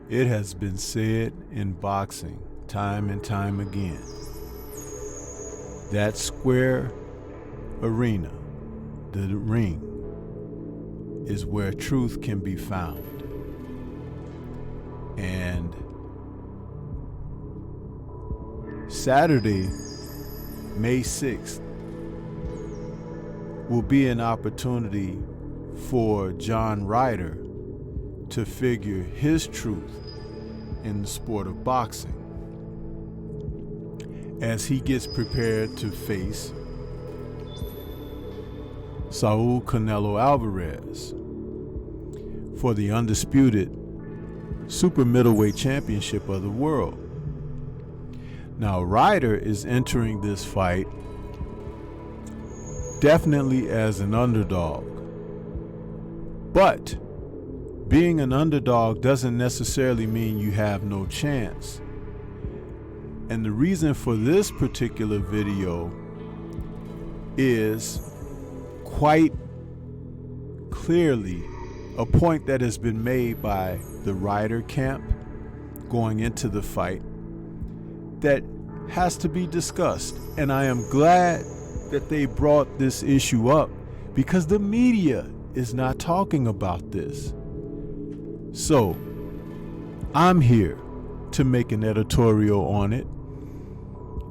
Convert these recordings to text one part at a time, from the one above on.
It has been said in boxing time and time again, that square arena, the ring, is where truth can be found. And Saturday, May 6th, will be an opportunity for John Ryder to figure his truth in the sport of boxing as he gets prepared to face Saul Canelo Alvarez for the undisputed super middleweight championship of the world. Now, Ryder is entering this fight definitely as an underdog, but being an underdog doesn't necessarily mean you have no chance. And the reason for this particular video is quite clearly a point that has been made by the Ryder camp going into the fight that has to be discussed. And I am glad that they brought this issue up because the media is not talking about this. So I'm here to make an editorial on it.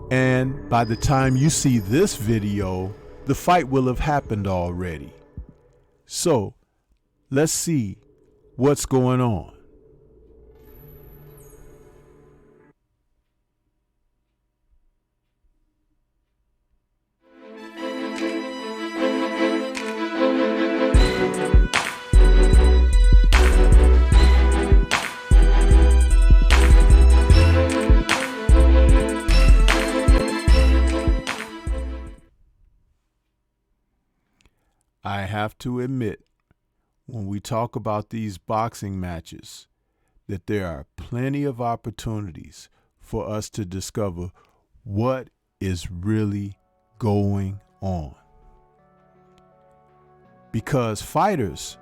And by the time you see this video, the fight will have happened already. So let's see what's going on. I have to admit, when we talk about these boxing matches, that there are plenty of opportunities for us to discover what is really going on. Because fighters,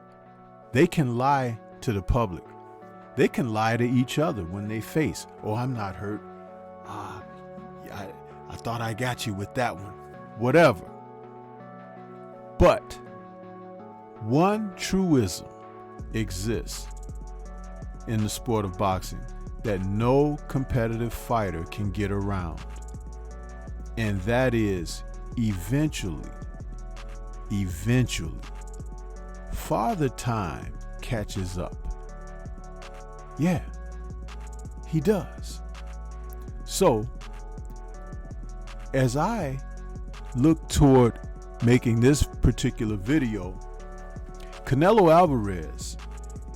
they can lie to the public. They can lie to each other when they face, oh, I'm not hurt. I thought I got you with that one. Whatever. But one truism exists in the sport of boxing that no competitive fighter can get around. And that is eventually, Father Time catches up. Yeah, he does. So, as I look toward making this particular video, Canelo Alvarez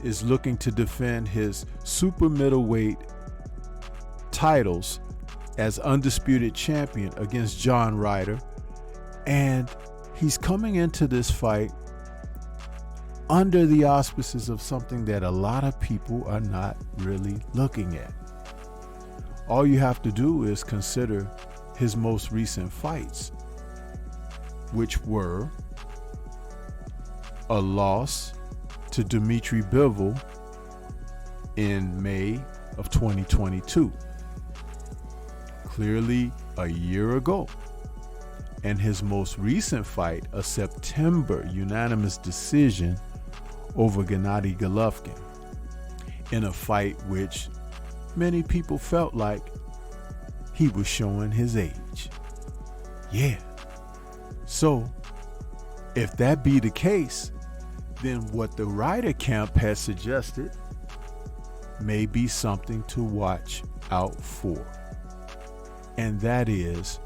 is looking to defend his super middleweight titles as undisputed champion against John Ryder, and he's coming into this fight under the auspices of something that a lot of people are not really looking at. All you have to do is consider his most recent fights, which were a loss to Dimitri Bivol in May of 2022, clearly a year ago, and his most recent fight, a September unanimous decision over Gennady Golovkin, in a fight which many people felt like he was showing his age. Yeah. So if that be the case, then what the Ryder camp has suggested may be something to watch out for. And that is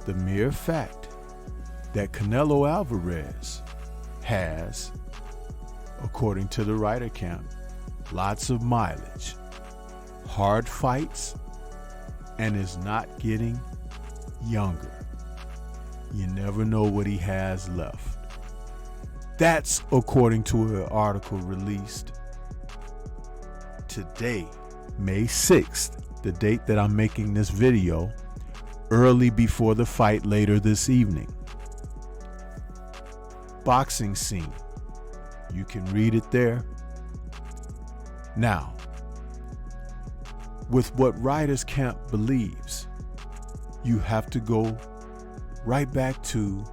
the mere fact that Canelo Alvarez has, according to the Ryder camp, lots of mileage, hard fights, and is not getting younger. You never know what he has left. That's according to an article released today, May 6th, the date that I'm making this video, early before the fight later this evening. Boxing Scene. You can read it there. Now, with what Ryder's camp believes, you have to go right back to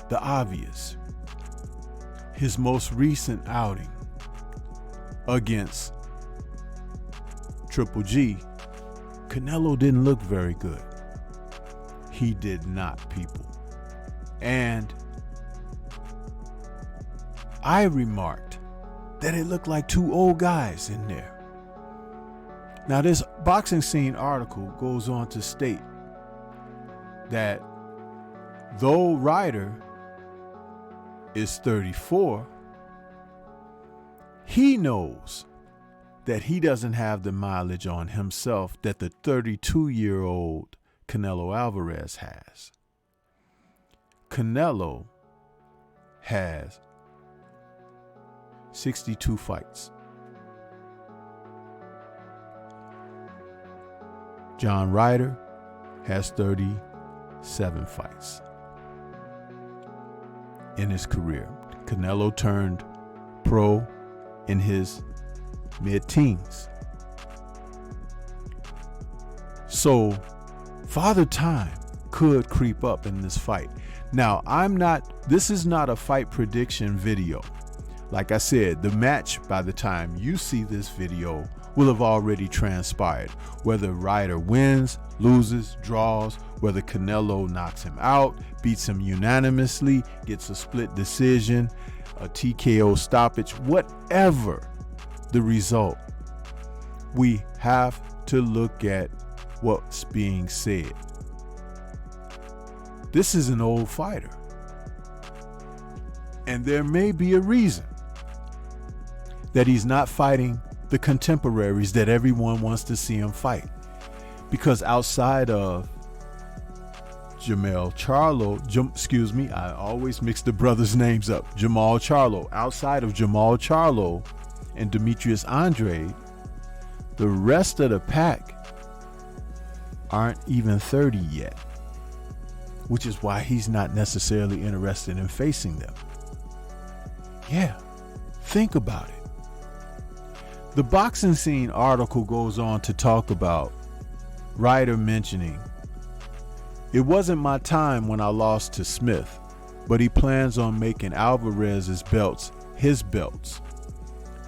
the obvious. His most recent outing against Triple G, Canelo didn't look very good. He did not, people. And I remarked that it looked like two old guys in there. Now, this Boxing Scene article goes on to state that though Ryder is 34, he knows that he doesn't have the mileage on himself that the 32-year-old Canelo Alvarez has. Canelo has 62 fights. John Ryder has 37 fights in his career. Canelo turned pro in his mid-teens. So Father Time could creep up in this fight. Now, this is not a fight prediction video. Like I said, the match, by the time you see this video, will have already transpired. Whether Ryder wins, loses, draws, whether Canelo knocks him out, beats him unanimously, gets a split decision, a TKO stoppage, whatever the result, we have to look at what's being said. This is an old fighter, and there may be a reason that he's not fighting the contemporaries that everyone wants to see him fight. Because outside of Jamal Charlo, I always mix the brothers' names up. Jamal Charlo. Outside of Jamal Charlo and Demetrius Andrade, the rest of the pack aren't even 30 yet, which is why he's not necessarily interested in facing them. Yeah, think about it. The Boxing Scene article goes on to talk about Ryder mentioning, "It wasn't my time when I lost to Smith, but he plans on making Alvarez's belts his belts.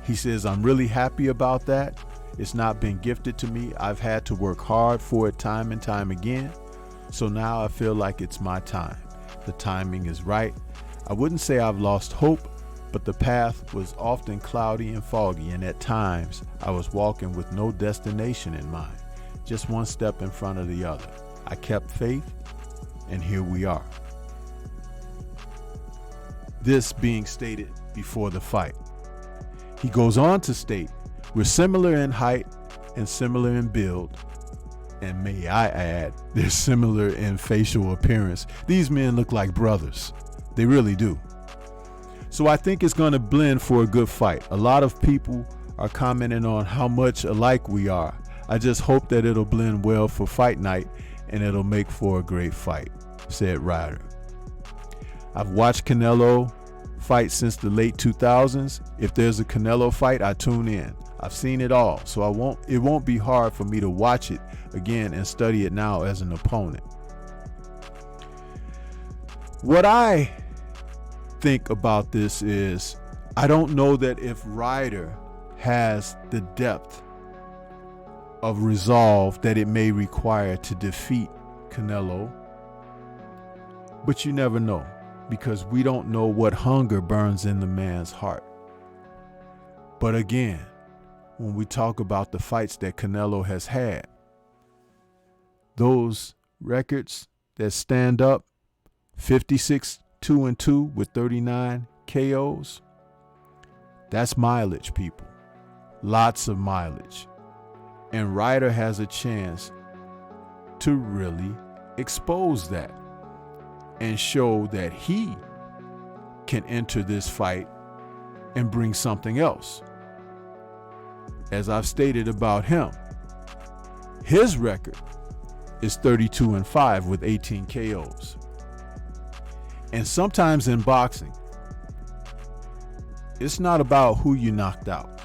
He says, I'm really happy about that. It's not been gifted to me. I've had to work hard for it time and time again. So now I feel like it's my time. The timing is right. I wouldn't say I've lost hope, but the path was often cloudy and foggy, and at times I was walking with no destination in mind, just one step in front of the other. I kept faith, and here we are." This being stated before the fight. He goes on to state, "We're similar in height and similar in build, and may I add, they're similar in facial appearance. These men look like brothers. They really do. So I think it's going to blend for a good fight. A lot of people are commenting on how much alike we are. I just hope that it'll blend well for fight night and it'll make for a great fight," said Ryder. "I've watched Canelo fight since the late 2000s. If there's a Canelo fight, I tune in. I've seen it all, so it won't be hard for me to watch it again and study it now as an opponent." What I think about this is, I don't know that if Ryder has the depth of resolve that it may require to defeat Canelo, but you never know, because we don't know what hunger burns in the man's heart. But again, when we talk about the fights that Canelo has had, those records that stand up, 56-2-2 with 39 KOs, that's mileage, people. Lots of mileage. And Ryder has a chance to really expose that and show that he can enter this fight and bring something else. As I've stated about him, his record is 32-5 with 18 KOs. And sometimes in boxing, it's not about who you knocked out.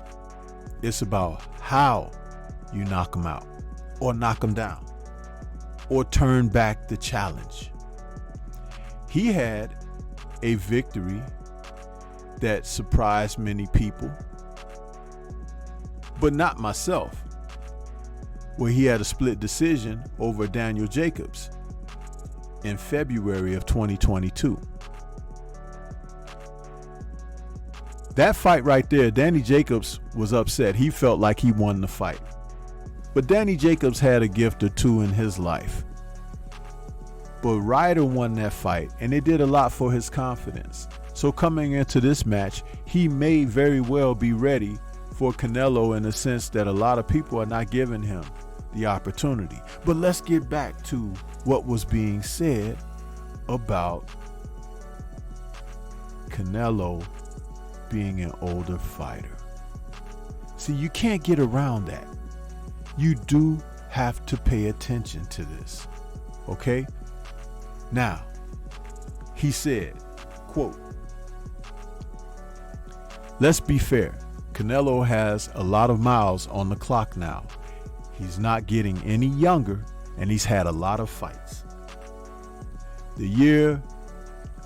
It's about how you knock him out or knock him down or turn back the challenge. He had a victory that surprised many people, but not myself, where he had a split decision over Daniel Jacobs in February of 2022. That fight right there, Danny Jacobs was upset. He felt like he won the fight. But Danny Jacobs had a gift or two in his life. But Ryder won that fight, and it did a lot for his confidence. So coming into this match, he may very well be ready for Canelo in the sense that a lot of people are not giving him the opportunity. But let's get back to what was being said about Canelo being an older fighter. See, you can't get around that. You do have to pay attention to this, okay? Now, he said, quote, "Let's be fair. Canelo has a lot of miles on the clock now. He's not getting any younger, and he's had a lot of fights. The year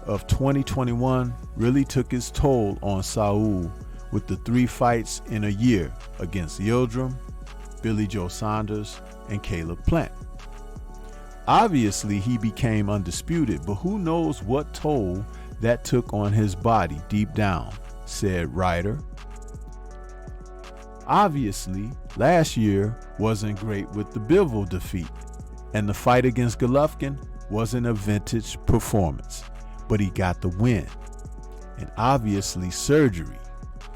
of 2021 really took its toll on Saul with the 3 fights in a year against Yildirim, Billy Joe Saunders, and Caleb Plant. Obviously, he became undisputed, but who knows what toll that took on his body deep down," said Ryder. Obviously, last year wasn't great with the Bivol defeat, and the fight against Golovkin wasn't a vintage performance, but he got the win, and obviously surgery,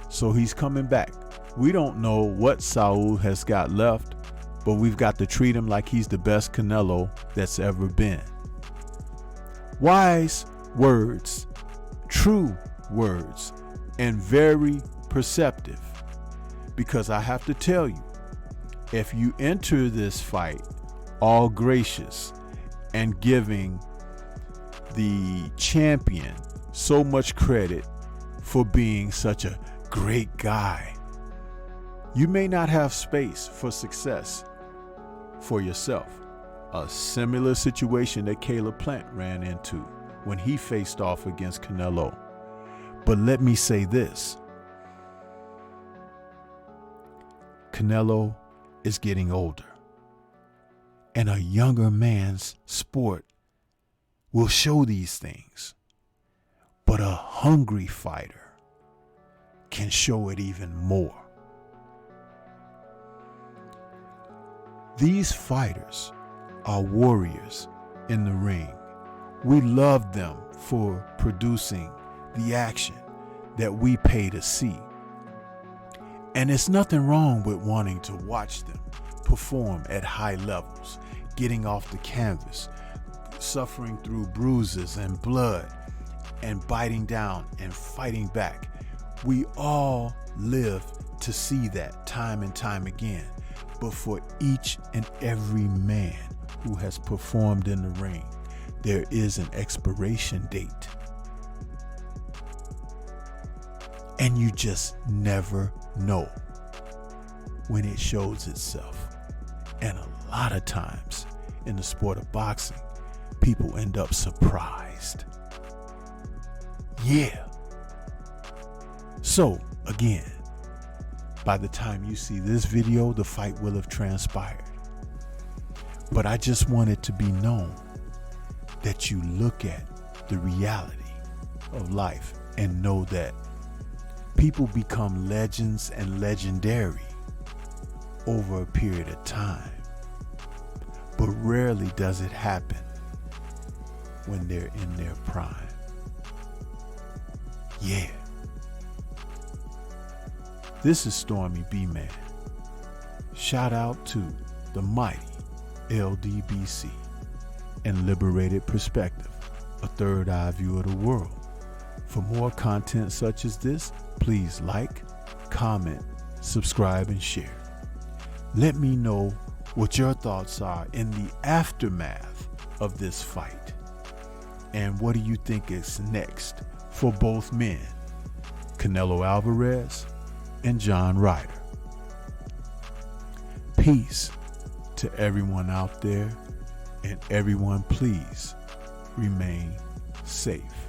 so he's coming back. We don't know what Saul has got left, but we've got to treat him like he's the best Canelo that's ever been." Wise words, true words, and very perceptive. Because I have to tell you, if you enter this fight all gracious and giving the champion so much credit for being such a great guy, you may not have space for success for yourself. A similar situation that Caleb Plant ran into when he faced off against Canelo. But let me say this. Canelo is getting older, and a younger man's sport will show these things, but a hungry fighter can show it even more. These fighters are warriors in the ring. We love them for producing the action that we pay to see. And it's nothing wrong with wanting to watch them perform at high levels, getting off the canvas, suffering through bruises and blood, and biting down and fighting back. We all live to see that time and time again. But for each and every man who has performed in the ring, there is an expiration date. And you just never know when it shows itself. And a lot of times in the sport of boxing, people end up surprised. Yeah. So again, by the time you see this video, the fight will have transpired. But I just want it to be known that you look at the reality of life and know that people become legends and legendary over a period of time. But rarely does it happen when they're in their prime. Yeah. This is Stormy B-Man. Shout out to the mighty LDBC and Liberated Perspective, a third eye view of the world. For more content such as this, please like, comment, subscribe, and share. Let me know what your thoughts are in the aftermath of this fight. And what do you think is next for both men, Canelo Alvarez and John Ryder? Peace to everyone out there, and everyone please remain safe.